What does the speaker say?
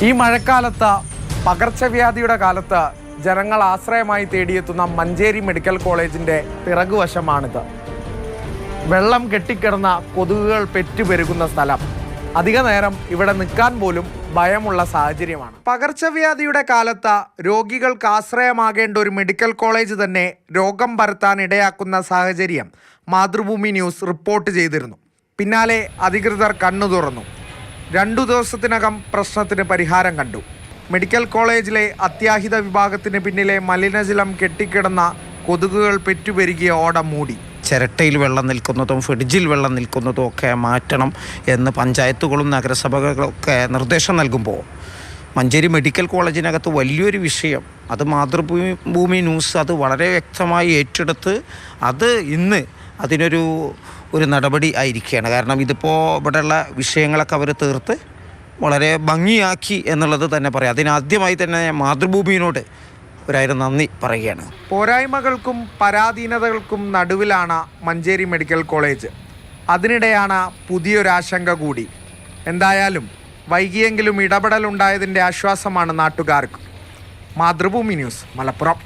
ഈ മഴക്കാലത്ത് പകർച്ചവ്യാധിയുടെ കാലത്ത് ജനങ്ങൾ ആശ്രയമായി തേടിയെത്തുന്ന മഞ്ചേരി മെഡിക്കൽ കോളേജിൻ്റെ പിറകുവശമാണിത്. വെള്ളം കെട്ടിക്കിടന്ന കൊതുകുകൾ പെറ്റുപെരുകുന്ന സ്ഥലം. അധിക നേരം ഇവിടെ നിൽക്കാൻ പോലും ഭയമുള്ള സാഹചര്യമാണ്. പകർച്ചവ്യാധിയുടെ കാലത്ത് രോഗികൾക്ക് ആശ്രയമാകേണ്ട ഒരു മെഡിക്കൽ കോളേജ് തന്നെ രോഗം പരത്താൻ ഇടയാക്കുന്ന സാഹചര്യം മാതൃഭൂമി ന്യൂസ് റിപ്പോർട്ട് ചെയ്തിരുന്നു. പിന്നാലെ അധികൃതർ കണ്ണു തുറന്നു. 2 ദിവസത്തിനകം പ്രശ്നത്തിന് പരിഹാരം കണ്ടു. മെഡിക്കൽ കോളേജിലെ അത്യാഹിത വിഭാഗത്തിന് പിന്നിലെ മലിനജലം കെട്ടിക്കിടന്ന കൊതുകുകൾ പെറ്റുപെരുകിയ ഓട മൂടി. ചിരട്ടയിൽ വെള്ളം നിൽക്കുന്നതും ഫ്രിഡ്ജിൽ വെള്ളം നിൽക്കുന്നതും ഒക്കെ മാറ്റണം എന്ന് പഞ്ചായത്തുകളും നഗരസഭകളൊക്കെ നിർദ്ദേശം നൽകുമ്പോൾ മഞ്ചേരി മെഡിക്കൽ കോളേജിനകത്ത് വലിയൊരു വിഷയം അത് മാതൃഭൂമി ന്യൂസ് അത് വളരെ വ്യക്തമായി ഏറ്റെടുത്ത് അത് ഇന്ന് അതിനൊരു നടപടി ആയിരിക്കുകയാണ്. കാരണം ഇതിപ്പോൾ ഇവിടെയുള്ള വിഷയങ്ങളൊക്കെ അവർ തീർത്ത് വളരെ ഭംഗിയാക്കി എന്നുള്ളത് തന്നെ പറയാം. അതിനാദ്യമായി തന്നെ മാതൃഭൂമിയോട് ഒരായിരം നന്ദി പറയുകയാണ്. പോരായ്മകൾക്കും പരാധീനതകൾക്കും നടുവിലാണ് മഞ്ചേരി മെഡിക്കൽ കോളേജ്. അതിനിടെയാണ് പുതിയൊരാശങ്ക കൂടി. എന്തായാലും വൈകിയെങ്കിലും ഇടപെടലുണ്ടായതിൻ്റെ ആശ്വാസമാണ് നാട്ടുകാർക്ക്. മാതൃഭൂമി ന്യൂസ്, മലപ്പുറം.